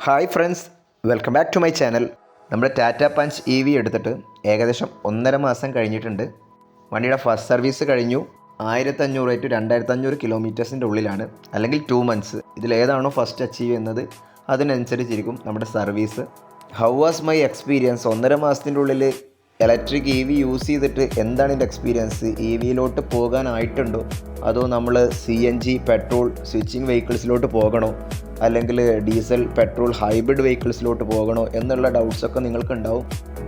Hi friends, welcome back to my channel. നമ്മുടെ Tata punch EV എടുത്തിട്ട് ഏകദേശം 1.5 മാസം കഴിഞ്ഞിട്ടുണ്ട്. വണ്ടിയുടെ ഫസ്റ്റ് സർവീസ് കഴിഞ്ഞു. 1500 ടു 2500 കിലോമീറ്റേഴ്സിൻ്റെ ഉള്ളിലാണ്, അല്ലെങ്കിൽ 2 മന്ത്സ്. ഇതിലേതാണോ ഫസ്റ്റ് അച്ചീവ് ചെയ്യുന്നത് അതിനനുസരിച്ചിരിക്കും നമ്മുടെ service. How was my experience? 1.5 മാസത്തിൻ്റെ ഉള്ളിൽ ഇലക്ട്രിക് EV യൂസ് ചെയ്തിട്ട് എന്താണ് എൻ്റെ എക്സ്പീരിയൻസ്? EVയിലോട്ട് പോകാനായിട്ടുണ്ടോ, അതോ നമ്മൾ CNG പെട്രോൾ സ്വിച്ചിങ് വെഹിക്കിൾസിലോട്ട് പോകണോ, അല്ലെങ്കിൽ ഡീസൽ പെട്രോൾ ഹൈബ്രിഡ് വെഹിക്കിൾസിലോട്ട് പോകണോ എന്നുള്ള ഡൗട്ട്സൊക്കെ നിങ്ങൾക്കുണ്ടാവും.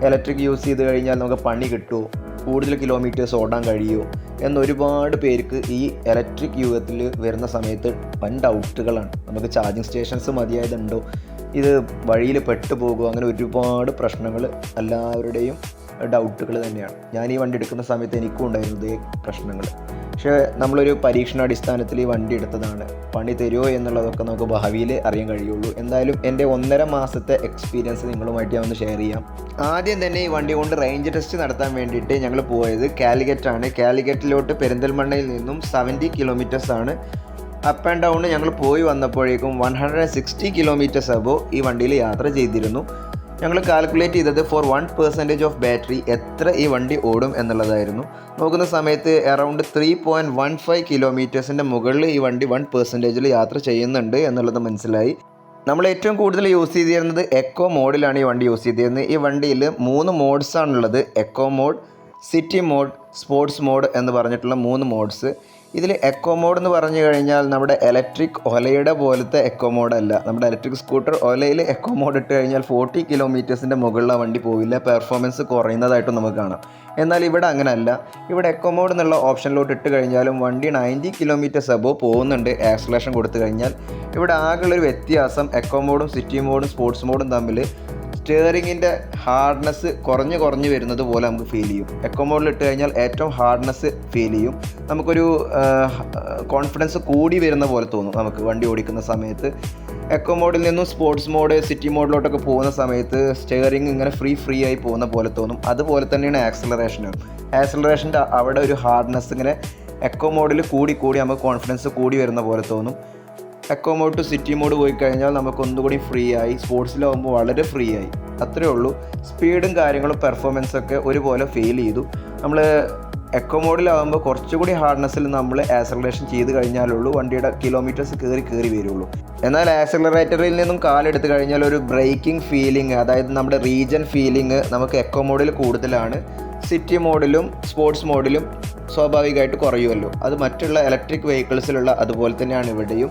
ഇലക്ട്രിക് യൂസ് ചെയ്ത് കഴിഞ്ഞാൽ നമുക്ക് പണി കിട്ടുമോ, കൂടുതൽ കിലോമീറ്റേഴ്സ് ഓടാൻ കഴിയുമോ എന്നൊരുപാട് പേർക്ക് ഈ ഇലക്ട്രിക് യുഗത്തിൽ വരുന്ന സമയത്ത് വൻ ഡൗട്ടുകളാണ്. നമുക്ക് ചാർജിങ് സ്റ്റേഷൻസ് മതിയായതുണ്ടോ, ഇത് വഴിയിൽ പെട്ടുപോകുമോ, അങ്ങനെ ഒരുപാട് പ്രശ്നങ്ങൾ എല്ലാവരുടെയും ഡൗട്ടുകൾ തന്നെയാണ്. ഞാൻ ഈ വണ്ടി എടുക്കുന്ന സമയത്ത് എനിക്കും ഉണ്ടായിരുന്നു ഇതേ പ്രശ്നങ്ങൾ. പക്ഷേ നമ്മളൊരു പരീക്ഷണാടിസ്ഥാനത്തിൽ ഈ വണ്ടി എടുത്തതാണ്. പണി തരുമോ എന്നുള്ളതൊക്കെ നമുക്ക് ഭാവിയിൽ അറിയാൻ കഴിയുള്ളൂ. എന്തായാലും എൻ്റെ 1.5 മാസത്തെ എക്സ്പീരിയൻസ് നിങ്ങളുമായിട്ട് ഞാൻ ഒന്ന് ഷെയർ ചെയ്യാം. ആദ്യം തന്നെ ഈ വണ്ടി കൊണ്ട് റേഞ്ച് ടെസ്റ്റ് നടത്താൻ വേണ്ടിയിട്ട് ഞങ്ങൾ പോയത് കാലിക്കറ്റാണ്. കാലിക്കറ്റിലോട്ട് പെരിന്തൽമണ്ണയിൽ നിന്നും 70 കിലോമീറ്റേഴ്സ് ആണ്. അപ്പ് ആൻഡ് ഡൗൺ ഞങ്ങൾ പോയി വന്നപ്പോഴേക്കും 160 കിലോമീറ്റേഴ്സ് അബോ ഈ വണ്ടിയിൽ യാത്ര ചെയ്തിരുന്നു. ഞങ്ങൾ കാൽക്കുലേറ്റ് ചെയ്തത് ഫോർ 1% ഓഫ് ബാറ്ററി എത്ര ഈ വണ്ടി ഓടും എന്നുള്ളതായിരുന്നു. നോക്കുന്ന സമയത്ത് അറൗണ്ട് 3.15 കിലോമീറ്റേഴ്സിൻ്റെ മുകളിൽ ഈ വണ്ടി 1%ൽ യാത്ര ചെയ്യുന്നുണ്ട് എന്നുള്ളത് മനസ്സിലായി. നമ്മൾ ഏറ്റവും കൂടുതൽ യൂസ് ചെയ്തിരുന്നത് എക്കോ മോഡിലാണ് ഈ വണ്ടി യൂസ് ചെയ്തിരുന്നത്. ഈ വണ്ടിയിൽ 3 മോഡ്സാണുള്ളത്: eco mode, city mode, sports mode എന്ന് പറഞ്ഞിട്ടുള്ള 3 മോഡ്സ്. ഇതിൽ എക്കോ മോഡ് എന്ന് പറഞ്ഞു കഴിഞ്ഞാൽ നമ്മുടെ ഇലക്ട്രിക് ഒലയുടെ പോലത്തെ എക്കോ മോഡല്ല. നമ്മുടെ ഇലക്ട്രിക് സ്കൂട്ടർ ഒലയിൽ എക്കോ മോഡ് ഇട്ട് കഴിഞ്ഞാൽ 40 കിലോമീറ്റേഴ്സിൻ്റെ മുകളിൽ ആ വണ്ടി പോവില്ല, പെർഫോമൻസ് കുറയുന്നതായിട്ടും നമുക്ക് കാണാം. എന്നാൽ ഇവിടെ അങ്ങനെയല്ല. ഇവിടെ എക്കോ മോഡ് എന്നുള്ള ഓപ്ഷനിലോട്ട് ഇട്ട് കഴിഞ്ഞാലും വണ്ടി 90 കിലോമീറ്റേഴ്സ് അബോ പോകുന്നുണ്ട് ആക്സലേഷൻ കൊടുത്തു കഴിഞ്ഞാൽ. ഇവിടെ ആകെയുള്ളൊരു വ്യത്യാസം എക്കോ മോഡും സിറ്റി മോഡും സ്പോർട്സ് മോഡും തമ്മിൽ സ്റ്റിയറിങ്ങിൻ്റെ ഹാർഡ്നെസ് കുറഞ്ഞ് വരുന്നത് പോലെ നമുക്ക് ഫീൽ ചെയ്യും. എക്കോ മോഡിൽ ഇട്ട് കഴിഞ്ഞാൽ ഏറ്റവും ഹാർഡ്നെസ് ഫീൽ ചെയ്യും. നമുക്കൊരു കോൺഫിഡൻസ് കൂടി വരുന്ന പോലെ തോന്നും നമുക്ക് വണ്ടി ഓടിക്കുന്ന സമയത്ത്. എക്കോ മോഡിൽ നിന്നും സ്പോർട്സ് മോഡ്, സിറ്റി മോഡിലോട്ടൊക്കെ പോകുന്ന സമയത്ത് സ്റ്റിയറിങ് ഇങ്ങനെ ഫ്രീ ആയി പോകുന്ന പോലെ തോന്നും. അതുപോലെ തന്നെയാണ് ആക്സലറേഷൻ്റെ അവിടെ ഒരു ഹാർഡ്നെസ് ഇങ്ങനെ എക്കോ മോഡിൽ കൂടി നമുക്ക് കോൺഫിഡൻസ് കൂടി വരുന്ന പോലെ തോന്നും. Eco mode to city mode പോയി കഴിഞ്ഞാൽ നമുക്ക് ഒന്നുകൂടി ഫ്രീ ആയി, സ്പോർട്സിലാവുമ്പോൾ വളരെ ഫ്രീ ആയി. അത്രയേ ഉള്ളൂ. സ്പീഡും കാര്യങ്ങളും പെർഫോമൻസൊക്കെ ഒരുപോലെ ഫീൽ ചെയ്തു. നമ്മൾ എക്കോ മോഡിലാവുമ്പോൾ കുറച്ചുകൂടി ഹാർഡ്നെസ്സിൽ നമ്മൾ ആക്സലറേഷൻ ചെയ്ത് കഴിഞ്ഞാലുള്ളൂ വണ്ടിയുടെ കിലോമീറ്റേഴ്സ് കയറി വരുള്ളൂ. എന്നാൽ ആക്സലറേറ്ററിൽ നിന്നും കാലെടുത്ത് കഴിഞ്ഞാൽ ഒരു ബ്രേക്കിംഗ് ഫീലിംഗ്, അതായത് നമ്മുടെ റീജൻ ഫീലിംഗ് നമുക്ക് എക്കോ മോഡിൽ കൂടുതലാണ്. സിറ്റി മോഡിലും സ്പോർട്സ് മോഡിലും സ്വാഭാവികമായിട്ട് കുറയുമല്ലോ. അത് മറ്റുള്ള ഇലക്ട്രിക് വെഹിക്കിൾസിലുള്ള അതുപോലെ തന്നെയാണ് ഇവിടെയും.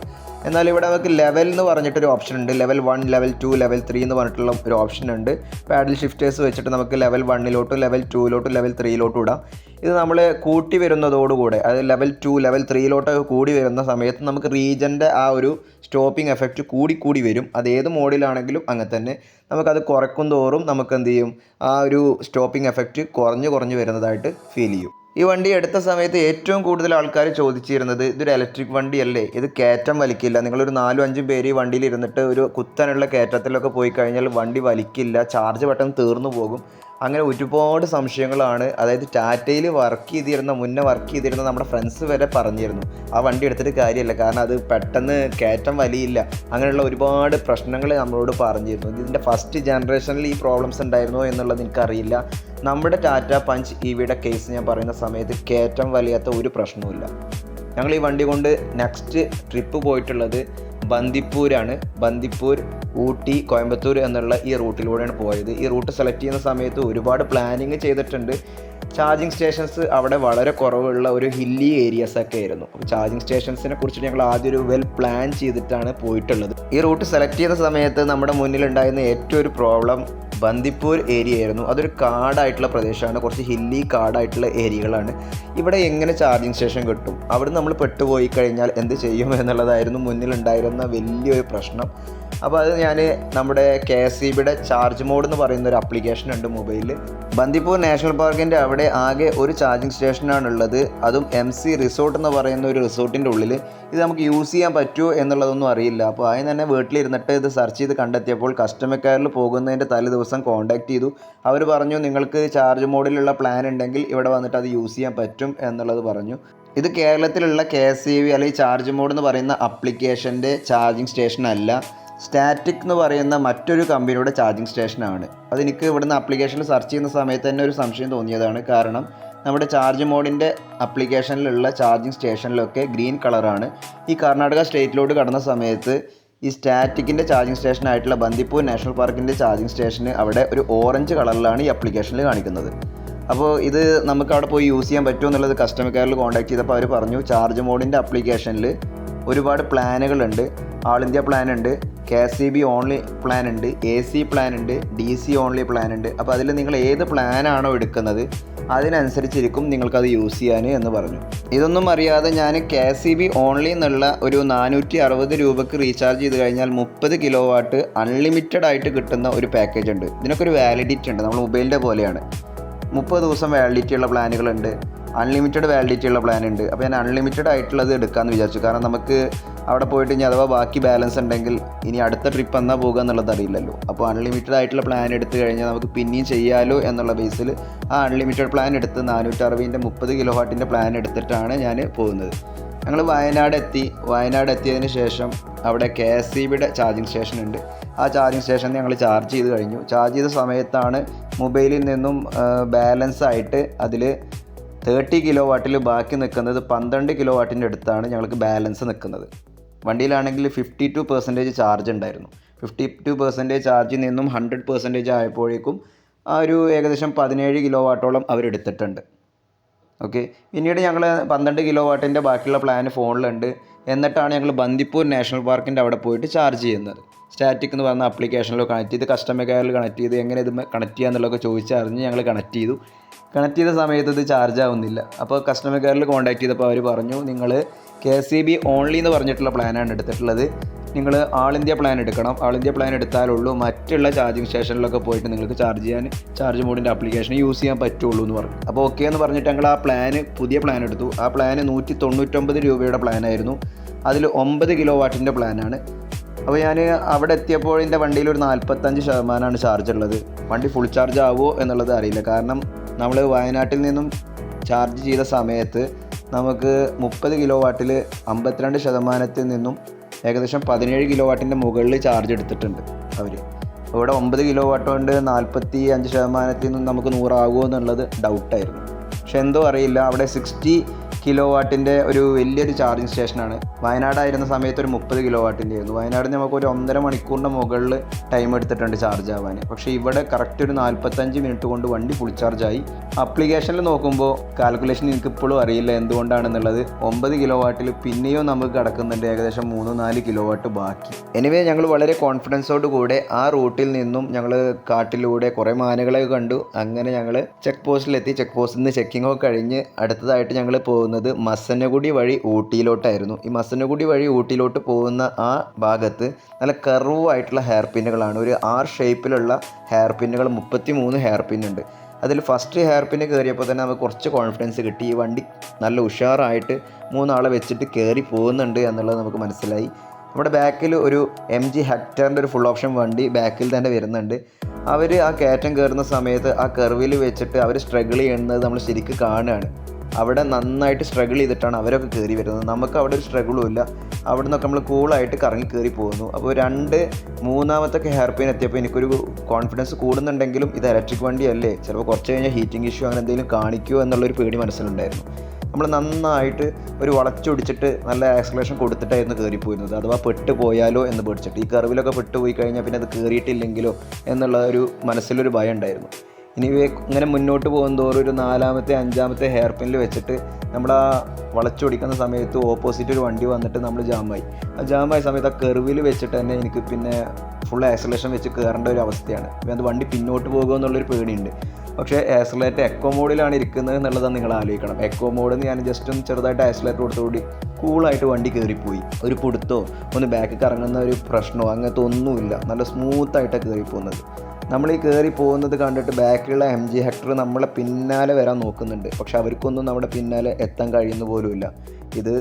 എന്നാൽ ഇവിടെ നമുക്ക് ലെവൽ എന്ന് പറഞ്ഞിട്ടൊരു ഓപ്ഷൻ ഉണ്ട്. ലെവൽ 1, ലെവൽ 2, ലെവൽ 3 എന്ന് പറഞ്ഞിട്ടുള്ള ഒരു ഓപ്ഷൻ ഉണ്ട്. പാഡിൽ ഷിഫ്റ്റേഴ്സ് വെച്ചിട്ട് നമുക്ക് ലെവൽ 1ലോട്ടും ലെവൽ 2ലോട്ടും ലെവൽ 3ലോട്ടും ഇടാം. ഇത് നമ്മൾ കൂട്ടി വരുന്നതോടുകൂടെ, അത് ലെവൽ 2, ലെവൽ 3ലോട്ടൊക്കെ കൂടി വരുന്ന സമയത്ത് നമുക്ക് റീജൻ്റെ ആ ഒരു സ്റ്റോപ്പിംഗ് എഫക്റ്റ് കൂടി വരും. അത് ഏത് മോഡിലാണെങ്കിലും അങ്ങനെ തന്നെ. നമുക്കത് കുറയ്ക്കും തോറും നമുക്ക് എന്ത് ചെയ്യും, ആ ഒരു സ്റ്റോപ്പിംഗ് എഫക്റ്റ് കുറഞ്ഞ് വരുന്നതായിട്ട് ഫീൽ ചെയ്യും. ഈ വണ്ടി എടുത്ത സമയത്ത് ഏറ്റവും കൂടുതൽ ആൾക്കാർ ചോദിച്ചിരുന്നത്, ഇതൊരു ഇലക്ട്രിക് വണ്ടിയല്ലേ, ഇത് കയറ്റം വലിക്കില്ല, നിങ്ങളൊരു 4-5 പേര് ഈ വണ്ടിയിൽ ഇരുന്നിട്ട് ഒരു കുത്തനുള്ള കയറ്റത്തിലൊക്കെ പോയി കഴിഞ്ഞാൽ വണ്ടി വലിക്കില്ല, ചാർജ് പെട്ടെന്ന് തീർന്നു പോകും, അങ്ങനെ ഒരുപാട് സംശയങ്ങളാണ്. അതായത് ടാറ്റയിൽ മുന്നേ വർക്ക് ചെയ്തിരുന്ന നമ്മുടെ ഫ്രണ്ട്സ് വരെ പറഞ്ഞിരുന്നു ആ വണ്ടി എടുത്തിട്ട് കാര്യമില്ല, കാരണം അത് പെട്ടെന്ന് കയറ്റം വലിയില്ല, അങ്ങനെയുള്ള ഒരുപാട് പ്രശ്നങ്ങൾ നമ്മളോട് പറഞ്ഞിരുന്നു. ഇതിൻ്റെ ഫസ്റ്റ് ജനറേഷനിൽ ഈ പ്രോബ്ലംസ് ഉണ്ടായിരുന്നോ എന്നുള്ളത് എനിക്കറിയില്ല. നമ്മുടെ ടാറ്റ പഞ്ച് EVയുടെ കേസ് ഞാൻ പറയുന്ന സമയത്ത് കയറ്റം വലിയാത്ത ഒരു പ്രശ്നവുമില്ല. ഞങ്ങൾ ഈ വണ്ടി കൊണ്ട് നെക്സ്റ്റ് ട്രിപ്പ് പോയിട്ടുള്ളത് ബന്ദിപ്പൂരാണ്. ബന്ദിപ്പൂർ, ഊട്ടി, കോയമ്പത്തൂർ എന്നുള്ള ഈ റൂട്ടിലൂടെയാണ് പോയത്. ഈ റൂട്ട് സെലക്ട് ചെയ്യുന്ന സമയത്ത് ഒരുപാട് പ്ലാനിങ് ചെയ്തിട്ടുണ്ട്. ചാർജിങ് സ്റ്റേഷൻസ് അവിടെ വളരെ കുറവുള്ള ഒരു ഹില്ലി ഏരിയാസൊക്കെ ആയിരുന്നു. അപ്പോൾ ചാർജിങ് സ്റ്റേഷൻസിനെ കുറിച്ച് ഞങ്ങൾ ആദ്യം ഒരു വെൽ പ്ലാൻ ചെയ്തിട്ടാണ് പോയിട്ടുള്ളത്. ഈ റൂട്ട് സെലക്ട് ചെയ്ത സമയത്ത് നമ്മുടെ മുന്നിലുണ്ടായിരുന്ന ഏറ്റവും ഒരു പ്രോബ്ലം ബന്ദിപ്പൂർ ഏരിയ ആയിരുന്നു. അതൊരു കാടായിട്ടുള്ള പ്രദേശമാണ്, കുറച്ച് ഹില്ലി കാടായിട്ടുള്ള ഏരിയകളാണ്. ഇവിടെ എങ്ങനെ ചാർജിങ് സ്റ്റേഷൻ കിട്ടും, അവിടെ നമ്മൾ പെട്ടുപോയി കഴിഞ്ഞാൽ എന്ത് ചെയ്യും എന്നുള്ളതായിരുന്നു മുന്നിലുണ്ടായിരുന്ന വലിയൊരു പ്രശ്നം. അപ്പോൾ അത് ഞാൻ നമ്മുടെ KSEBയുടെ ചാർജ് മോഡ് എന്ന് പറയുന്ന ഒരു ആപ്ലിക്കേഷൻ ഉണ്ട് മൊബൈലിൽ. ബന്ദിപ്പൂർ നാഷണൽ പാർക്കിൻ്റെ അവിടെ ആകെ ഒരു ചാർജിങ് സ്റ്റേഷനാണുള്ളത്, അതും MC റിസോർട്ട് എന്ന് പറയുന്ന ഒരു റിസോർട്ടിൻ്റെ ഉള്ളിൽ. ഇത് നമുക്ക് യൂസ് ചെയ്യാൻ പറ്റുമോ എന്നുള്ളതൊന്നും അറിയില്ല. അപ്പോൾ ആദ്യം തന്നെ വീട്ടിലിരുന്നിട്ട് ഇത് സെർച്ച് ചെയ്ത് കണ്ടെത്തിയപ്പോൾ കസ്റ്റമർ കെയറിൽ പോകുന്നതിൻ്റെ തലേ ദിവസം കോൺടാക്ട് ചെയ്തു. അവർ പറഞ്ഞു നിങ്ങൾക്ക് ചാർജ് മോഡിലുള്ള പ്ലാൻ ഉണ്ടെങ്കിൽ ഇവിടെ വന്നിട്ട് അത് യൂസ് ചെയ്യാൻ പറ്റും എന്നുള്ളത് പറഞ്ഞു. ഇത് കേരളത്തിലുള്ള KSEB അല്ലെങ്കിൽ ചാർജ് മോഡ് എന്ന് പറയുന്ന ആപ്ലിക്കേഷൻ്റെ ചാർജിങ് സ്റ്റേഷൻ അല്ല, സ്റ്റാറ്റിക് എന്ന് പറയുന്ന മറ്റൊരു കമ്പനിയുടെ ചാർജിങ് സ്റ്റേഷനാണ്. അതെനിക്ക് ഇവിടുന്ന് ആപ്ലിക്കേഷനിൽ സെർച്ച് ചെയ്യുന്ന സമയത്ത് തന്നെ ഒരു സംശയം തോന്നിയതാണ്. കാരണം നമ്മുടെ ചാർജ് മോഡിൻ്റെ ആപ്ലിക്കേഷനിലുള്ള ചാർജിങ് സ്റ്റേഷനിലൊക്കെ ഗ്രീൻ കളറാണ്. ഈ കർണാടക സ്റ്റേറ്റിലോട്ട് കടന്ന സമയത്ത് ഈ സ്റ്റാറ്റിക്കിൻ്റെ ചാർജിങ് സ്റ്റേഷനായിട്ടുള്ള ബന്ദിപ്പൂർ നാഷണൽ പാർക്കിൻ്റെ ചാർജിങ് സ്റ്റേഷന് അവിടെ ഒരു ഓറഞ്ച് കളറിലാണ് ഈ ആപ്ലിക്കേഷനിൽ കാണിക്കുന്നത്. അപ്പോൾ ഇത് നമുക്ക് അവിടെ പോയി യൂസ് ചെയ്യാൻ പറ്റുമോ എന്നുള്ളത് കസ്റ്റമർ കെയറിൽ കോൺടാക്ട് ചെയ്തപ്പോൾ അവർ പറഞ്ഞു ചാർജ് മോഡിൻ്റെ ആപ്ലിക്കേഷനിൽ ഒരുപാട് പ്ലാനുകളുണ്ട്. ആൾ ഇന്ത്യ പ്ലാൻ ഉണ്ട്, KCB ഓൺലി പ്ലാൻ ഉണ്ട്, AC പ്ലാൻ ഉണ്ട്, DC ഓൺലി പ്ലാൻ ഉണ്ട്. അപ്പോൾ അതിൽ നിങ്ങൾ ഏത് പ്ലാനാണോ എടുക്കുന്നത് അതിനനുസരിച്ചിരിക്കും നിങ്ങൾക്കത് യൂസ് ചെയ്യാൻ എന്ന് പറഞ്ഞു. ഇതൊന്നും അറിയാതെ ഞാൻ KCB ഓൺലി എന്നുള്ള ഒരു 460 രൂപയ്ക്ക് റീചാർജ് ചെയ്ത് കഴിഞ്ഞാൽ 30 കിലോ വാട്ട് അൺലിമിറ്റഡ് ആയിട്ട് കിട്ടുന്ന ഒരു പാക്കേജ് ഉണ്ട്. ഇതിനൊക്കെ ഒരു വാലിഡിറ്റി ഉണ്ട്, നമ്മൾ മൊബൈലിൻ്റെ പോലെയാണ്. 30 ദിവസം വാലിഡിറ്റി ഉള്ള പ്ലാനുകളുണ്ട്, അൺലിമിറ്റഡ് വാലിഡിറ്റി ഉള്ള പ്ലാൻ ഉണ്ട്. അപ്പോൾ ഞാൻ അൺലിമിറ്റഡ് ആയിട്ടുള്ളത് എടുക്കാമെന്ന് വിചാരിച്ചു. കാരണം നമുക്ക് അവിടെ പോയിട്ട് ഇനി അഥവാ ബാക്കി ബാലൻസ് ഉണ്ടെങ്കിൽ ഇനി അടുത്ത ട്രിപ്പ് എന്നാ പോകുക എന്നുള്ളത് അറിയില്ലല്ലോ. അപ്പോൾ അൺലിമിറ്റഡ് ആയിട്ടുള്ള പ്ലാൻ എടുത്തു കഴിഞ്ഞാൽ നമുക്ക് പിന്നെയും ചെയ്യാമല്ലോ എന്നുള്ള ബേസിൽ ആ അൺലിമിറ്റഡ് പ്ലാൻ എടുത്ത് 460ൻ്റെ 30 കിലോ വാട്ടിൻ്റെ പ്ലാൻ എടുത്തിട്ടാണ് ഞാൻ പോകുന്നത്. ഞങ്ങൾ വയനാട് എത്തിയതിന് ശേഷം അവിടെ KCBയുടെ ചാർജിങ് സ്റ്റേഷൻ ഉണ്ട്. ആ ചാർജിങ് സ്റ്റേഷനിൽ ഞങ്ങൾ ചാർജ് ചെയ്ത് കഴിഞ്ഞു. ചാർജ് ചെയ്ത സമയത്താണ് മൊബൈലിൽ നിന്നും ബാലൻസ് ആയിട്ട് അതിൽ 30 കിലോ വാട്ടിൽ ബാക്കി നിൽക്കുന്നത് 12 കിലോ വാട്ടിൻ്റെ അടുത്താണ് ഞങ്ങൾക്ക് ബാലൻസ് നിൽക്കുന്നത്. വണ്ടിയിലാണെങ്കിൽ 52% ചാർജ് ഉണ്ടായിരുന്നു. 52% ചാർജിൽ നിന്നും 100% ആയപ്പോഴേക്കും ആ ഒരു ഏകദേശം 17 കിലോ വാട്ടോളം അവരെടുത്തിട്ടുണ്ട്. ഓക്കെ, പിന്നീട് ഞങ്ങൾ 12 കിലോ വാട്ടിൻ്റെ ബാക്കിയുള്ള പ്ലാൻ ഫോണിലുണ്ട്. എന്നിട്ടാണ് ഞങ്ങൾ ബന്ദിപ്പൂർ നാഷണൽ പാർക്കിൻ്റെ അവിടെ പോയിട്ട് ചാർജ് ചെയ്യുന്നത്. സ്റ്റാറ്റിക് എന്ന് പറഞ്ഞ ആപ്ലിക്കേഷനിലോ കണക്ട് ചെയ്ത് കസ്റ്റമർ കെയറിൽ കണക്ട് ചെയ്ത് എങ്ങനെ ഇത് കണക്ട് ചെയ്യുക എന്നുള്ളതൊക്കെ ചോദിച്ചറിഞ്ഞ് ഞങ്ങൾ കണക്ട് ചെയ്തു. കണക്ട് ചെയ്ത സമയത്ത് ഇത് ചാർജ് ആവുന്നില്ല. അപ്പോൾ കസ്റ്റമർ കെയറിൽ കോൺടാക്ട് ചെയ്തപ്പോൾ അവർ പറഞ്ഞു നിങ്ങൾ KCB ഓൺലി എന്ന് പറഞ്ഞിട്ടുള്ള പ്ലാനാണ് എടുത്തിട്ടുള്ളത്, നിങ്ങൾ ആൾ ഇന്ത്യ പ്ലാൻ എടുക്കണം. ആൾ ഇന്ത്യ പ്ലാൻ എടുത്താലുള്ളൂ മറ്റുള്ള ചാർജിങ് സ്റ്റേഷനിലൊക്കെ പോയിട്ട് നിങ്ങൾക്ക് ചാർജ് മോഡിൻ്റെ ആപ്ലിക്കേഷൻ യൂസ് ചെയ്യാൻ പറ്റുള്ളൂ എന്ന് പറഞ്ഞു. അപ്പോൾ ഓക്കെ എന്ന് പറഞ്ഞിട്ട് ഞങ്ങൾ ആ പുതിയ പ്ലാൻ എടുത്തു. ആ പ്ലാൻ 199 രൂപയുടെ പ്ലാനായിരുന്നു. അതിൽ 9 കിലോ വാട്ടിൻ്റെ പ്ലാനാണ്. അപ്പോൾ ഞാൻ അവിടെ എത്തിയപ്പോൾ എൻ്റെ വണ്ടിയിൽ ഒരു 45% ചാർജ് ഉള്ളത്. വണ്ടി ഫുൾ ചാർജ് ആവുമോ എന്നുള്ളത് അറിയില്ല. കാരണം നമ്മൾ വയനാട്ടിൽ നിന്നും ചാർജ് ചെയ്ത സമയത്ത് നമുക്ക് 30 കിലോ വാട്ടിൽ 52% നിന്നും ഏകദേശം 17 കിലോ വാട്ടിൻ്റെ മുകളിൽ ചാർജ് എടുത്തിട്ടുണ്ട് അവർ. ഇവിടെ 9 കിലോ വാട്ട് കൊണ്ട് 45% നിന്നും നമുക്ക് 100 ആകുമോ എന്നുള്ളത് ഡൗട്ടായിരുന്നു. പക്ഷെ എന്തോ അറിയില്ല, അവിടെ 60 കിലോ വാട്ടിൻ്റെ ഒരു വലിയൊരു ചാർജിങ് സ്റ്റേഷനാണ്. വയനാടായിരുന്ന സമയത്ത് ഒരു 30 കിലോ വാട്ടിൻ്റെ ആയിരുന്നു. വയനാട് നമുക്ക് ഒരു 1.5 മണിക്കൂറിൻ്റെ മുകളിൽ ടൈം എടുത്തിട്ടുണ്ട് ചാർജ് ആവാൻ. പക്ഷേ ഇവിടെ കറക്റ്റ് ഒരു 45 മിനിറ്റ് കൊണ്ട് വണ്ടി ഫുൾ ചാർജായി. ആപ്ലിക്കേഷനിൽ നോക്കുമ്പോൾ കാൽക്കുലേഷൻ എനിക്കിപ്പോഴും അറിയില്ല എന്തുകൊണ്ടാണെന്നുള്ളത്. 9 കിലോ വാട്ടിൽ പിന്നെയും നമുക്ക് കിടക്കുന്നുണ്ട് ഏകദേശം 3-4 കിലോ വാട്ട് ബാക്കി. എനിവേ ഞങ്ങൾ വളരെ കോൺഫിഡൻസോട് കൂടെ ആ റൂട്ടിൽ നിന്നും ഞങ്ങൾ കാട്ടിലൂടെ കുറേ മാനുകളെ കണ്ടു. അങ്ങനെ ഞങ്ങൾ ചെക്ക് പോസ്റ്റിലെത്തി. ചെക്ക് പോസ്റ്റിൽ നിന്ന് ചെക്കിംഗ് ഒക്കെ കഴിഞ്ഞ് അടുത്തതായിട്ട് ഞങ്ങൾ പോകുന്നത് മസനഗുഡി വഴി ഊട്ടിയിലോട്ടായിരുന്നു. ഈ മസനഗുഡി വഴി ഊട്ടിയിലോട്ട് പോകുന്ന ആ ഭാഗത്ത് നല്ല കർവായിട്ടുള്ള ഹെയർ പിന്നുകളാണ്. ഒരു ഷേപ്പിലുള്ള ഹെയർ പിന്നുകൾ 33 ഹെയർ പിന്നുണ്ട്. അതിൽ ഫസ്റ്റ് ഹെയർ പിന്ന് കയറിയപ്പോൾ തന്നെ നമുക്ക് കുറച്ച് കോൺഫിഡൻസ് കിട്ടി. ഈ വണ്ടി നല്ല ഉഷാറായിട്ട് 3 ആളെ വെച്ചിട്ട് കയറി പോകുന്നുണ്ട് എന്നുള്ളത് നമുക്ക് മനസ്സിലായി. നമ്മുടെ ബാക്കിൽ ഒരു MG ഹെക്ടറിൻ്റെ ഒരു ഫുൾ ഓപ്ഷൻ വണ്ടി ബാക്കിൽ തന്നെ വരുന്നുണ്ട്. അവർ ആ കയറ്റം കയറുന്ന സമയത്ത് ആ കർവിൽ വെച്ചിട്ട് അവർ സ്ട്രഗിൾ ചെയ്യുന്നത് നമ്മൾ ശരിക്കും കാണുകയാണ്. അവിടെ നന്നായിട്ട് സ്ട്രഗിൾ ചെയ്തിട്ടാണ് അവരൊക്കെ കയറി വരുന്നത്. നമുക്ക് അവിടെ ഒരു സ്ട്രഗിളും ഇല്ല. അവിടെ നിന്നൊക്കെ നമ്മൾ കൂളായിട്ട് കറങ്ങി കയറി പോകുന്നു. അപ്പോൾ മൂന്നാമത്തെ ഹെയർ പിൻ എത്തിയപ്പോൾ എനിക്കൊരു കോൺഫിഡൻസ് കൂടുന്നുണ്ടെങ്കിലും ഇത് ഇലക്ട്രിക് വണ്ടിയല്ലേ, ചിലപ്പോൾ കുറച്ച് കഴിഞ്ഞാൽ ഹീറ്റിംഗ് ഇഷ്യൂ അങ്ങനെ എന്തെങ്കിലും കാണിക്കുമോ എന്നുള്ളൊരു പേടി മനസ്സിലുണ്ടായിരുന്നു. നമ്മൾ നന്നായിട്ട് ഒരു വളച്ചൊടിച്ചിട്ട് നല്ല ആക്സലേഷൻ കൊടുത്തിട്ടായിരുന്നു കയറിപ്പോയിരുന്നത്. അഥവാ പെട്ട് പോയാലോ എന്ന് പേടിച്ചിട്ട്. ഈ കർവിലൊക്കെ പെട്ടുപോയി കഴിഞ്ഞാൽ പിന്നെ അത് കയറിയിട്ടില്ലെങ്കിലോ എന്നുള്ള ഒരു മനസ്സിലൊരു ഭയം ഉണ്ടായിരുന്നു. ഇനി ഇങ്ങനെ മുന്നോട്ട് പോകും തോറും ഒരു 4ാമത്തെ 5ാമത്തെ ഹെയർ പിന്നിൽ വെച്ചിട്ട് നമ്മൾ ആ വളച്ചൊടിക്കുന്ന സമയത്ത് ഓപ്പോസിറ്റ് ഒരു വണ്ടി വന്നിട്ട് നമ്മൾ ജാമായി. ആ ജാമായ സമയത്ത് ആ കർവിൽ വെച്ചിട്ട് തന്നെ എനിക്ക് പിന്നെ ഫുൾ ആക്സലേഷൻ വെച്ച് കയറേണ്ട ഒരു അവസ്ഥയാണ്. പിന്നെ അത് വണ്ടി പിന്നോട്ട് പോകുമോ എന്നുള്ളൊരു പേടിയുണ്ട്. പക്ഷേ ആക്സലേറ്റർ എക്കോ മോഡിലാണ് ഇരിക്കുന്നത് എന്നുള്ളതാണ് നിങ്ങൾ ആലോചിക്കണം. എക്കോ മോഡിൽ ഞാൻ ജസ്റ്റ് ഒന്ന് ചെറുതായിട്ട് ആക്സലേറ്റർ കൊടുത്തുകൂടി കൂളായിട്ട് വണ്ടി കയറിപ്പോയി. ഒരു പുടുത്തോ ഒന്ന് ബാക്ക് കറങ്ങുന്ന ഒരു പ്രശ്നമോ അങ്ങനത്തെ ഒന്നുമില്ല. നല്ല സ്മൂത്തായിട്ടാണ് കയറിപ്പോകുന്നത്. നമ്മൾ ഈ കയറി പോകുന്നത് കണ്ടിട്ട് ബാക്കിലുള്ള MG ഹെക്ടർ നമ്മളെ പിന്നാലെ വരാൻ നോക്കുന്നുണ്ട്. പക്ഷെ അവർക്കൊന്നും നമ്മുടെ പിന്നാലെ എത്താൻ കഴിയുന്ന പോലുമില്ല. ഇത്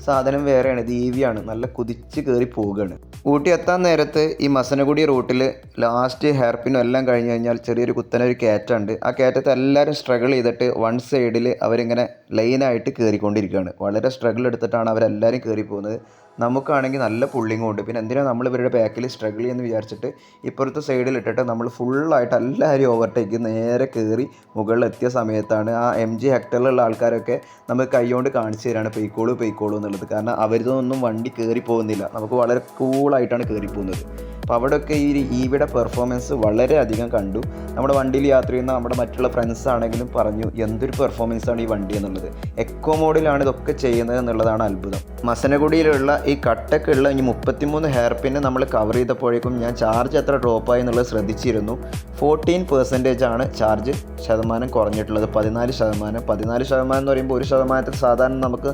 സാധനം വേറെയാണ്, ഇത് EV ആണ്. നല്ല കുതിച്ച് കയറി പോവുകയാണ്. ഊട്ടി എത്താൻ നേരത്ത് ഈ മസനഗുഡി റൂട്ടിൽ ലാസ്റ്റ് ഹെയർ പിന്നും എല്ലാം കഴിഞ്ഞ് കഴിഞ്ഞാൽ ചെറിയൊരു കുത്തനൊരു കയറ്റമുണ്ട്. ആ കയറ്റത്ത് എല്ലാവരും സ്ട്രഗിൾ ചെയ്തിട്ട് വൺ സൈഡിൽ അവരിങ്ങനെ ലൈനായിട്ട് കയറിക്കൊണ്ടിരിക്കുകയാണ്. വളരെ സ്ട്രഗിൾ എടുത്തിട്ടാണ് അവരെല്ലാവരും കയറി പോകുന്നത്. നമുക്കാണെങ്കിൽ നല്ല പുള്ളിങ്ങും ഉണ്ട്. പിന്നെ എന്തിനാണ് നമ്മൾ ഇവരുടെ ബാക്കിൽ സ്ട്രഗിൾ ചെയ്യുമെന്ന് വിചാരിച്ചിട്ട് ഇപ്പുറത്തെ സൈഡിലിട്ടിട്ട് നമ്മൾ ഫുള്ളായിട്ട് എല്ലാവരും ഓവർടേക്ക് നേരെ കയറി മുകളിലെത്തിയ സമയത്താണ് ആ MG ഹെക്ടറിലുള്ള ആൾക്കാരൊക്കെ നമുക്ക് കൈകൊണ്ട് കാണിച്ചു തരാണ് പൊയ്ക്കോളൂ എന്നുള്ളത്. കാരണം അവരിതൊന്നും വണ്ടി കയറി പോകുന്നില്ല, നമുക്ക് വളരെ കൂളായിട്ടാണ് കയറി പോകുന്നത്. അപ്പോൾ അവിടെയൊക്കെ ഈ EVയുടെ പെർഫോമൻസ് വളരെയധികം കണ്ടു. നമ്മുടെ വണ്ടിയിൽ യാത്ര ചെയ്യുന്ന നമ്മുടെ മറ്റുള്ള ഫ്രണ്ട്സ് ആണെങ്കിലും പറഞ്ഞു എന്തൊരു പെർഫോമൻസാണ് ഈ വണ്ടി എന്നുള്ളത്. എക്കോ മോഡിലാണ് ഇതൊക്കെ ചെയ്യുന്നത് എന്നുള്ളതാണ് അത്ഭുതം. മസനഗുഡിയിലുള്ള ഈ കട്ടക്കുള്ള ഈ 33 ഹെയർ പിന്ന് നമ്മൾ കവർ ചെയ്തപ്പോഴേക്കും ഞാൻ ചാർജ് എത്ര ഡ്രോപ്പായി എന്നുള്ളത് ശ്രദ്ധിച്ചിരുന്നു. 14% ആണ് ചാർജ് ശതമാനം കുറഞ്ഞിട്ടുള്ളത്. 14% എന്ന് പറയുമ്പോൾ 1% സാധാരണ നമുക്ക്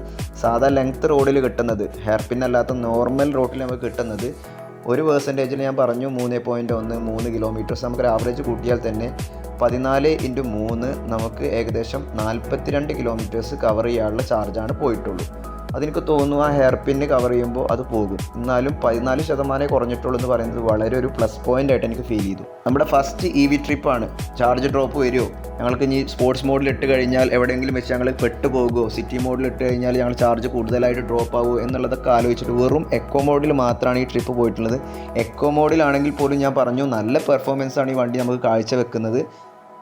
ലെങ്ത് റോഡിൽ കിട്ടുന്നത്, ഹെയർ പിന്നല്ലാത്ത നോർമൽ റോഡിൽ നമുക്ക് കിട്ടുന്നത് 1% ഞാൻ പറഞ്ഞു 3.1 കിലോമീറ്റേഴ്സ്. നമുക്കൊരു ആവറേജ് കൂട്ടിയാൽ തന്നെ 14×3 നമുക്ക് ഏകദേശം 42 കിലോമീറ്റേഴ്സ് കവർ ചെയ്യാനുള്ള ചാർജാണ് പോയിട്ടുള്ളൂ. അതെനിക്ക് തോന്നുന്നു ആ ഹെയർ പിന്ന് കവർ ചെയ്യുമ്പോൾ അത് പോകും. എന്നാലും 14% കുറഞ്ഞിട്ടുള്ളൂ എന്ന് പറയുന്നത് വളരെ ഒരു പ്ലസ് പോയിൻ്റ് ആയിട്ട് എനിക്ക് ഫീൽ ചെയ്തു. നമ്മുടെ ഫസ്റ്റ് EV ട്രിപ്പാണ്. ചാർജ് ഡ്രോപ്പ് വരുമോ, ഞങ്ങൾക്ക് ഇനി സ്പോർട്സ് മോഡിൽ ഇട്ട് കഴിഞ്ഞാൽ എവിടെയെങ്കിലും വെച്ച് ഞങ്ങൾ പെട്ടുപോകുമോ, സിറ്റി മോഡിൽ ഇട്ട് കഴിഞ്ഞാൽ ഞങ്ങൾ ചാർജ് കൂടുതലായിട്ട് ഡ്രോപ്പ് ആകുമോ എന്നുള്ളതൊക്കെ ആലോചിച്ചിട്ട് വെറും എക്കോ മോഡിൽ മാത്രമാണ് ഈ ട്രിപ്പ് പോയിട്ടുള്ളത്. എക്കോ മോഡിലാണെങ്കിൽ പോലും ഞാൻ പറഞ്ഞു നല്ല പെർഫോമൻസാണ് ഈ വണ്ടി നമുക്ക് കാഴ്ചവെക്കുന്നത്.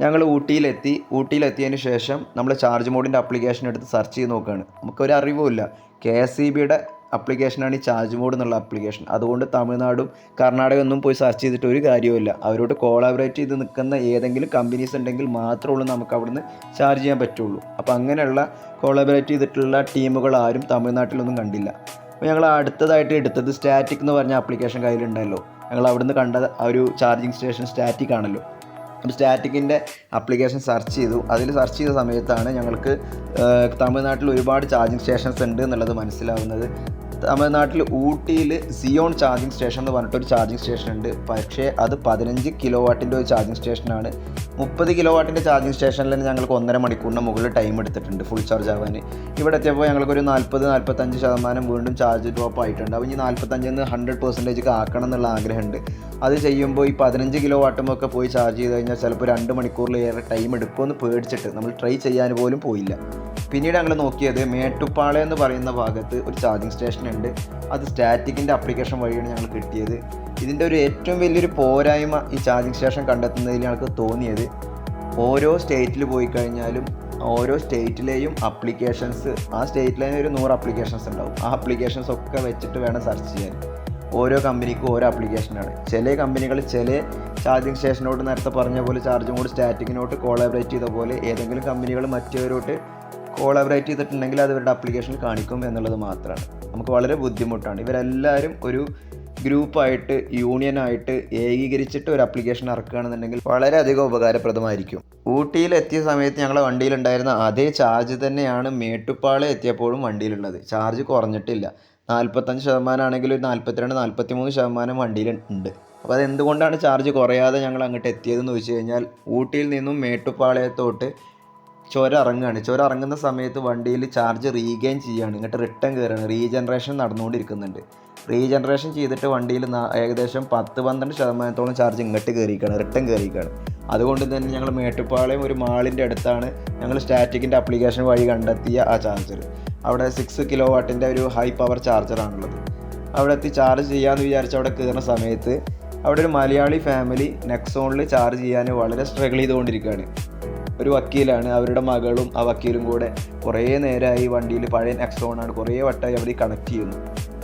ഞങ്ങൾ ഊട്ടിയിലെത്തിയതിന് ശേഷം നമ്മൾ ചാർജ് മോഡിൻ്റെ ആപ്ലിക്കേഷൻ എടുത്ത് സെർച്ച് ചെയ്ത് നോക്കുകയാണ്. നമുക്കൊരു അറിവുമില്ല. KSEBയുടെ ആപ്ലിക്കേഷനാണ് ഈ ചാർജ് മോഡ് എന്നുള്ള ആപ്ലിക്കേഷൻ. അതുകൊണ്ട് തമിഴ്നാടും കർണാടക ഒന്നും പോയി സെർച്ച് ചെയ്തിട്ട് ഒരു കാര്യമില്ല. അവരോട് കോളാബറേറ്റ് ചെയ്ത് നിൽക്കുന്ന ഏതെങ്കിലും കമ്പനീസ് ഉണ്ടെങ്കിൽ മാത്രമേ ഉള്ളൂ നമുക്ക് അവിടുന്ന് ചാർജ് ചെയ്യാൻ പറ്റുള്ളൂ. അപ്പോൾ അങ്ങനെയുള്ള കോളാബറേറ്റ് ചെയ്തിട്ടുള്ള ടീമുകൾ ആരും തമിഴ്നാട്ടിലൊന്നും കണ്ടില്ല. അപ്പോൾ ഞങ്ങൾ അടുത്തതായിട്ട് എടുത്തത് സ്റ്റാറ്റിക് എന്ന് പറഞ്ഞ ആപ്ലിക്കേഷൻ കയ്യിലുണ്ടല്ലോ. ഞങ്ങൾ അവിടുന്ന് കണ്ട ആ ഒരു ചാർജിങ് സ്റ്റേഷൻ സ്റ്റാറ്റിക് ആണല്ലോ. അപ്പോൾ സ്റ്റാറ്റിക്കിൻ്റെ ആപ്ലിക്കേഷൻ സെർച്ച് ചെയ്തു. അതിൽ സെർച്ച് ചെയ്ത സമയത്താണ് ഞങ്ങൾക്ക് തമിഴ്നാട്ടിൽ ഒരുപാട് ചാർജിങ് സ്റ്റേഷൻസ് ഉണ്ട് എന്നുള്ളത് മനസ്സിലാവുന്നത്. തമിഴ്നാട്ടിൽ ഊട്ടിയിൽ സിയോൺ ചാർജിങ് സ്റ്റേഷൻ എന്ന് പറഞ്ഞിട്ടൊരു ചാർജിങ് സ്റ്റേഷൻ ഉണ്ട്. പക്ഷേ അത് 15 കിലോവാട്ടിൻ്റെ ഒരു ചാർജിങ് സ്റ്റേഷനാണ്. 30 കിലോവാട്ടിൻ്റെ ചാർജിങ് സ്റ്റേഷനിൽ തന്നെ ഞങ്ങൾക്ക് 1.5 മണിക്കൂറിന് മുകളിൽ ടൈം എടുത്തിട്ടുണ്ട് ഫുൾ ചാർജ് ആവാൻ. ഇവിടെ എത്തിയപ്പോൾ ഞങ്ങൾക്കൊരു 40-45% വീണ്ടും ചാർജ് ഡ്രോപ്പ് ആയിട്ടുണ്ട്. അപ്പോൾ ഈ 45-ന്ന് 100% ആക്കണം എന്നുള്ള ആഗ്രഹമുണ്ട്. അത് ചെയ്യുമ്പോൾ ഈ 15 കിലോവാട്ടുമൊക്കെ പോയി ചാർജ് ചെയ്ത് കഴിഞ്ഞാൽ ചിലപ്പോൾ 2 മണിക്കൂറിലേറെ ടൈം എടുക്കുമെന്ന് പേടിച്ചിട്ട് നമ്മൾ ട്രൈ ചെയ്യാൻ പോലും പോയില്ല. പിന്നീട് ഞങ്ങൾ നോക്കിയത് മേട്ടുപ്പാളയം എന്ന് പറയുന്ന ഭാഗത്ത് ഒരു ചാർജിങ് സ്റ്റേഷൻ ഉണ്ട്. അത് സ്റ്റാറ്റിക്കിൻ്റെ ആപ്ലിക്കേഷൻ വഴിയാണ് ഞങ്ങൾ കിട്ടിയത്. ഇതിൻ്റെ ഒരു ഏറ്റവും വലിയൊരു പോരായ്മ ഈ ചാർജിങ് സ്റ്റേഷൻ കണ്ടെത്തുന്നതിൽ ഞങ്ങൾക്ക് തോന്നിയത്, ഓരോ സ്റ്റേറ്റിൽ പോയി കഴിഞ്ഞാലും ഓരോ സ്റ്റേറ്റിലെയും ആപ്ലിക്കേഷൻസ്, ആ സ്റ്റേറ്റിലെ ഒരു 100 ആപ്ലിക്കേഷൻസ് ഉണ്ടാവും. ആ ആപ്ലിക്കേഷൻസ് ഒക്കെ വെച്ചിട്ട് വേണം സെർച്ച് ചെയ്യാൻ. ഓരോ കമ്പനിക്കും ഓരോ ആപ്ലിക്കേഷനാണ്. ചില കമ്പനികൾ ചില ചാർജിങ് സ്റ്റേഷനോട്ട് നേരത്തെ പറഞ്ഞ പോലെ ചാർജ് മോഡ് സ്റ്റാറ്റിക്കിനോട്ട് കോളാബറേറ്റ് ചെയ്ത പോലെ ഏതെങ്കിലും കമ്പനികൾ മറ്റവരോട്ട് കോളാബറേറ്റ് ചെയ്തിട്ടുണ്ടെങ്കിൽ അത് ഇവരുടെ ആപ്ലിക്കേഷനിൽ കാണിക്കും എന്നുള്ളത് മാത്രമാണ്. നമുക്ക് വളരെ ബുദ്ധിമുട്ടാണ്. ഇവരെല്ലാവരും ഒരു ഗ്രൂപ്പായിട്ട് യൂണിയനായിട്ട് ഏകീകരിച്ചിട്ട് ഒരു ആപ്ലിക്കേഷൻ ഇറക്കുകയാണെന്നുണ്ടെങ്കിൽ വളരെയധികം ഉപകാരപ്രദമായിരിക്കും. ഊട്ടിയിലെത്തിയ സമയത്ത് ഞങ്ങളുടെ വണ്ടിയിലുണ്ടായിരുന്ന അതേ ചാർജ് തന്നെയാണ് മേട്ടുപ്പാളയം എത്തിയപ്പോഴും വണ്ടിയിലുള്ളത്. ചാർജ് കുറഞ്ഞിട്ടില്ല. 45% ആണെങ്കിൽ ഒരു 42-43% വണ്ടിയിൽ ഉണ്ട്. അപ്പോൾ അതെന്തുകൊണ്ടാണ് ചാർജ് കുറയാതെ ഞങ്ങൾ അങ്ങോട്ട് എത്തിയതെന്ന് ചോദിച്ചു കഴിഞ്ഞാൽ, ഊട്ടിയിൽ നിന്നും മേട്ടുപ്പാളയത്തോട്ട് ചുരം ഇറങ്ങുന്ന സമയത്ത് വണ്ടിയിൽ ചാർജ് റീഗെയിൻ ചെയ്യുകയാണ്, ഇങ്ങോട്ട് റിട്ടേൺ കയറുകയാണ്. റീജനറേഷൻ നടന്നുകൊണ്ടിരിക്കുന്നുണ്ട്. റീജനറേഷൻ ചെയ്തിട്ട് വണ്ടിയിൽ ഏകദേശം 10-12% ചാർജ് ഇങ്ങോട്ട് റിട്ടേൺ കയറിയിരിക്കുകയാണ്. അതുകൊണ്ട് തന്നെ ഞങ്ങൾ മേട്ടുപ്പാളയം ഒരു മാളിൻ്റെ അടുത്താണ് ഞങ്ങൾ സ്റ്റാറ്റിക്കിൻ്റെ ആപ്ലിക്കേഷൻ വഴി കണ്ടെത്തിയ ആ ചാർജർ. അവിടെ 6 കിലോവാട്ടിൻ്റെ ഒരു ഹൈ പവർ ചാർജറാണുള്ളത്. അവിടെ എത്തി ചാർജ് ചെയ്യാമെന്ന് വിചാരിച്ച് അവിടെ കയറുന്ന സമയത്ത് അവിടെ ഒരു മലയാളി ഫാമിലി നെക്സോണിൽ ചാർജ് ചെയ്യാൻ വളരെ സ്ട്രഗിൾ ചെയ്തുകൊണ്ടിരിക്കുകയാണ്. ഒരു വക്കീലാണ്, അവരുടെ മകളും ആ വക്കീലും കൂടെ കുറേ നേരമായി വണ്ടിയിൽ, പഴയ നെക്സോണാണ്, കുറേ വട്ടമായി അവർ കണക്ട് ചെയ്യുന്നു.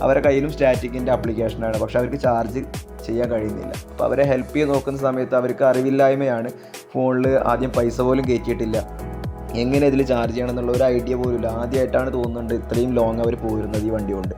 അവരുടെ കയ്യിലും സ്റ്റാറ്റിക്കിൻ്റെ ആപ്ലിക്കേഷനാണ്, പക്ഷെ അവർക്ക് ചാർജ് ചെയ്യാൻ കഴിയുന്നില്ല. അപ്പോൾ അവരെ ഹെൽപ്പ് ചെയ്ത് നോക്കുന്ന സമയത്ത് അവർക്ക് അറിവില്ലായ്മയാണ്. ഫോണിൽ ആദ്യം പൈസ പോലും കയറ്റിയിട്ടില്ല, എങ്ങനെ ഇതിൽ ചാർജ് ചെയ്യണം എന്നുള്ള ഒരു ഐഡിയ പോലുമില്ല. ആദ്യമായിട്ടാണ് തോന്നുന്നുണ്ട് ഇത്രയും ലോങ് അവർ പോയിരുന്നത് ഈ വണ്ടി കൊണ്ട്.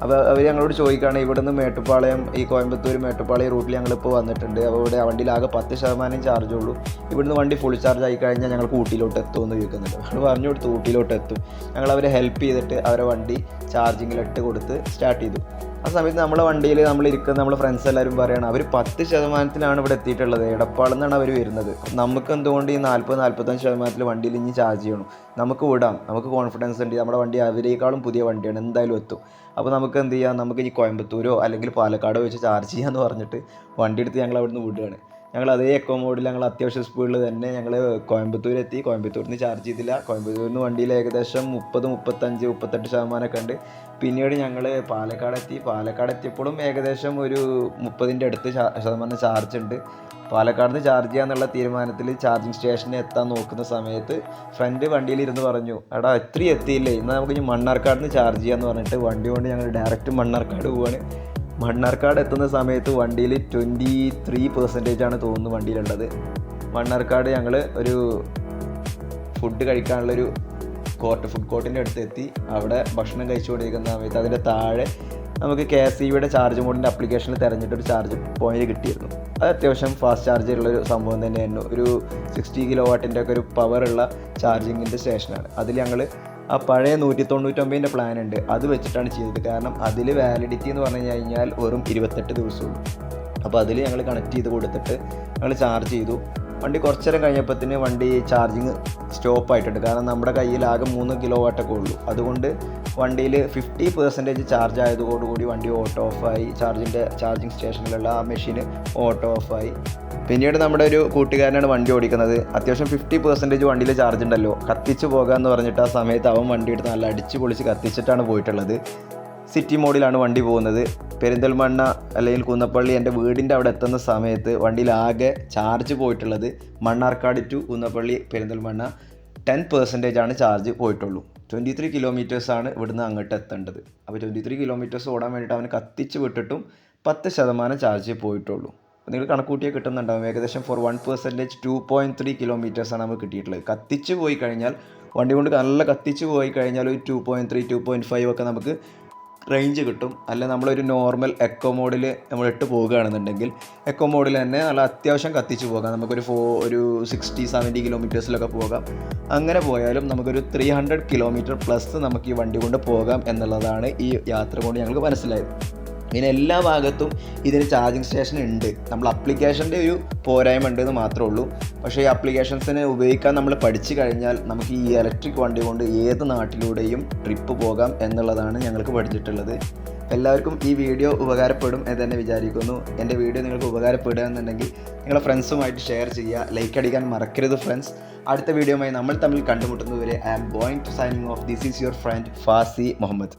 അപ്പോൾ അവർ ഞങ്ങളോട് ചോദിക്കുകയാണ്, ഇവിടുന്ന് മേട്ടുപ്പാളയം, ഈ കോയമ്പത്തൂർ മേട്ടുപ്പാളയം റൂട്ടിൽ ഞങ്ങളിപ്പോൾ വന്നിട്ടുണ്ട്. അപ്പോൾ ഇവിടെ വണ്ടിയിൽ ആകെ 10% ചാർജേ ഉള്ളൂ. ഇവിടുന്ന് വണ്ടി ഫുൾ ചാർജ് ആയി കഴിഞ്ഞാൽ ഞങ്ങൾക്ക് ഊട്ടിയിലോട്ട് എത്തുമെന്ന് ചോദിക്കുന്നുണ്ട്. ഞങ്ങൾ പറഞ്ഞു കൊടുത്ത് ഊട്ടിയിലോട്ട് എത്തും. ഞങ്ങൾ അവരെ ഹെൽപ്പ് ചെയ്തിട്ട് അവരെ വണ്ടി ചാർജിങ്ങിലിട്ട് കൊടുത്ത് സ്റ്റാർട്ട് ചെയ്തു. ആ സമയത്ത് നമ്മളെ വണ്ടിയിൽ നമ്മളെ ഫ്രണ്ട്സ് എല്ലാവരും പറയുകയാണ്, അവർ 10% ഇവിടെ എത്തിയിട്ടുള്ളത്, എടപ്പാളെന്നാണ് അവർ വരുന്നത്. നമുക്ക് എന്തുകൊണ്ട് ഈ 40-45% വണ്ടിയിൽ ഇനി ചാർജ് ചെയ്യണം? നമുക്ക് വിടാം, നമുക്ക് കോൺഫിഡൻസ് ഉണ്ട്, നമ്മുടെ വണ്ടി അവരേക്കാളും പുതിയ വണ്ടിയാണ്, എന്തായാലും എത്തും. അപ്പോൾ നമുക്ക് എന്ത് ചെയ്യാം, നമുക്ക് ഇനി കോയമ്പത്തൂരോ അല്ലെങ്കിൽ പാലക്കാടോ വെച്ച് ചാർജ് ചെയ്യാമെന്ന് പറഞ്ഞിട്ട് വണ്ടി എടുത്ത് ഞങ്ങൾ അവിടുന്ന് വിടുകയാണ്. ഞങ്ങൾ അതേ എക്കോ മോഡിൽ ഞങ്ങൾ അത്യാവശ്യം സ്പീഡിൽ തന്നെ ഞങ്ങൾ കോയമ്പത്തൂരെത്തി. കോയമ്പത്തൂരിൽ നിന്ന് ചാർജ് ചെയ്തില്ല. കോയമ്പത്തൂരിൽ നിന്ന് വണ്ടിയിൽ ഏകദേശം 30-38% ഉണ്ട്. പിന്നീട് ഞങ്ങൾ പാലക്കാട് എത്തിയപ്പോഴും ഏകദേശം ഒരു 30-ൻ്റെ അടുത്ത് ശതമാനം ചാർജ് ഉണ്ട്. പാലക്കാട് നിന്ന് ചാർജ് ചെയ്യാന്നുള്ള തീരുമാനത്തിൽ ചാർജിങ് സ്റ്റേഷനിൽ എത്താൻ നോക്കുന്ന സമയത്ത് ഫ്രണ്ട് വണ്ടിയിൽ ഇരുന്ന് പറഞ്ഞു, എടാ ഇത്രയും എത്തിയില്ലേ, എന്നാൽ നമുക്ക് ഇനി മണ്ണാർക്കാട് നിന്ന് ചാർജ് ചെയ്യാമെന്ന് പറഞ്ഞിട്ട് വണ്ടി കൊണ്ട് ഞങ്ങൾ ഡയറക്റ്റ് മണ്ണാർക്കാട് പോവാണ്. മണ്ണാർക്കാട് എത്തുന്ന സമയത്ത് വണ്ടിയിൽ 23% തോന്നുന്നു വണ്ടിയിലുള്ളത്. മണ്ണാർക്കാട് ഞങ്ങൾ ഒരു ഫുഡ് കഴിക്കാനുള്ളൊരു ഫുഡ് കോർട്ടിൻ്റെ അടുത്ത് എത്തി. അവിടെ ഭക്ഷണം കഴിച്ചുകൊണ്ടിരിക്കുന്ന സമയത്ത് അതിൻ്റെ താഴെ നമുക്ക് KSEBിയുടെ ചാർജ് മോഡിൻ്റെ ആപ്ലിക്കേഷനിൽ തിരഞ്ഞിട്ടൊരു ചാർജ് പോയിന്റ് കിട്ടിയിരുന്നു. അത് അത്യാവശ്യം ഫാസ്റ്റ് ചാർജ് ഉള്ളൊരു സംഭവം തന്നെയായിരുന്നു. ഒരു 60 kW ഒക്കെ ഒരു പവറുള്ള ചാർജിങ്ങിൻ്റെ സ്റ്റേഷനാണ്. അതിൽ ഞങ്ങൾ ആ പഴയ 199ൻ്റെ പ്ലാൻ ഉണ്ട്, അത് വെച്ചിട്ടാണ് ചെയ്തത്. കാരണം അതിൽ വാലിഡിറ്റി എന്ന് പറഞ്ഞു കഴിഞ്ഞാൽ വെറും 28 ദിവസമുള്ളൂ. അപ്പോൾ അതിൽ ഞങ്ങൾ കണക്ട് ചെയ്ത് കൊടുത്തിട്ട് ഞങ്ങൾ ചാർജ് ചെയ്തു. വണ്ടി കുറച്ച് നേരം കഴിഞ്ഞപ്പോഴത്തേന് വണ്ടി ചാർജിങ് സ്റ്റോപ്പ് ആയിട്ടുണ്ട്. കാരണം നമ്മുടെ കയ്യിൽ ആകെ 3 kW ഉള്ളൂ. അതുകൊണ്ട് വണ്ടിയിൽ 50% ചാർജ് ആയതോടുകൂടി വണ്ടി ഓട്ടോ ഓഫായി. ചാർജിങ് സ്റ്റേഷനിലുള്ള ആ മെഷീന് ഓട്ടോ ഓഫായി. പിന്നീട് നമ്മുടെ ഒരു കൂട്ടുകാരനാണ് വണ്ടി ഓടിക്കുന്നത്. അത്യാവശ്യം 50% വണ്ടിയിൽ ചാർജ് ഉണ്ടല്ലോ, കത്തിച്ച് പോകാമെന്ന് പറഞ്ഞിട്ട് ആ സമയത്ത് അവൻ വണ്ടി എടുത്ത് നല്ല അടിച്ച് പൊളിച്ച് കത്തിച്ചിട്ടാണ് പോയിട്ടുള്ളത്. സിറ്റി മോഡിലാണ് വണ്ടി പോകുന്നത്. പെരിന്തൽമണ്ണ അല്ലെങ്കിൽ കുന്നപ്പള്ളി എൻ്റെ വീടിൻ്റെ അവിടെ എത്തുന്ന സമയത്ത് വണ്ടിയിൽ ആകെ ചാർജ് പോയിട്ടുള്ളത് മണ്ണാർക്കാട് ടു കുന്നപ്പള്ളി പെരിന്തൽമണ്ണ 10% ചാർജ് പോയിട്ടുള്ളൂ. 23 കിലോമീറ്റേഴ്സാണ് ഇവിടുന്ന് അങ്ങോട്ട് എത്തേണ്ടത്. അപ്പോൾ 23 കിലോമീറ്റേഴ്സ് ഓടാൻ വേണ്ടിയിട്ട് അവന് കത്തിച്ച് വിട്ടിട്ടും 10% ചാർജ് പോയിട്ടുള്ളൂ. നിങ്ങൾ കണക്കൂട്ടിയാൽ കിട്ടുന്നുണ്ടാവും. ഏകദേശം ഫോർ 1% 2.3 കിലോമീറ്റേഴ്സാണ് നമുക്ക് കിട്ടിയിട്ടുള്ളത്. കത്തിച്ച് പോയി കഴിഞ്ഞാൽ വണ്ടി കൊണ്ട് നല്ല കത്തിച്ച് പോയി കഴിഞ്ഞാൽ ഒരു 2.3 2.5 ഒക്കെ നമുക്ക് റേഞ്ച് കിട്ടും. അല്ല നമ്മളൊരു നോർമൽ എക്കോ മോഡിൽ നമ്മളിട്ട് പോകുകയാണെന്നുണ്ടെങ്കിൽ എക്കോ മോഡിൽ തന്നെ നല്ല അത്യാവശ്യം കത്തിച്ച് പോകാം. നമുക്കൊരു 60-70 കിലോമീറ്റേഴ്സിലൊക്കെ പോകാം. അങ്ങനെ പോയാലും നമുക്കൊരു 300 കിലോമീറ്റർ പ്ലസ് നമുക്ക് ഈ വണ്ടി കൊണ്ട് പോകാം എന്നുള്ളതാണ് ഈ യാത്ര കൊണ്ട് ഞങ്ങൾക്ക് മനസ്സിലായത്. ഇങ്ങനെ എല്ലാ ഭാഗത്തും ഇതിന് ചാർജിങ് സ്റ്റേഷൻ ഉണ്ട്. നമ്മൾ അപ്ലിക്കേഷൻ്റെ ഒരു പോരായ്മ ഉണ്ടെന്ന് മാത്രമേ ഉള്ളൂ. പക്ഷേ ഈ അപ്ലിക്കേഷൻസിനെ ഉപയോഗിക്കാൻ നമ്മൾ പഠിച്ചു കഴിഞ്ഞാൽ നമുക്ക് ഈ ഇലക്ട്രിക് വണ്ടി കൊണ്ട് ഏത് നാട്ടിലൂടെയും ട്രിപ്പ് പോകാം എന്നുള്ളതാണ് ഞങ്ങൾക്ക് പഠിച്ചിട്ടുള്ളത്. എല്ലാവർക്കും ഈ വീഡിയോ ഉപകാരപ്പെടും എന്ന് തന്നെ വിചാരിക്കുന്നു. എൻ്റെ വീഡിയോ നിങ്ങൾക്ക് ഉപകാരപ്പെടുക എന്നുണ്ടെങ്കിൽ നിങ്ങളുടെ ഫ്രണ്ട്സുമായിട്ട് ഷെയർ ചെയ്യുക. ലൈക്ക് അടിക്കാൻ മറക്കരുത് ഫ്രണ്ട്സ്. അടുത്ത വീഡിയോയുമായി നമ്മൾ തമ്മിൽ കണ്ടുമുട്ടുന്നതുവരെ I am going to signing off. This is your friend Fasi Muhammad.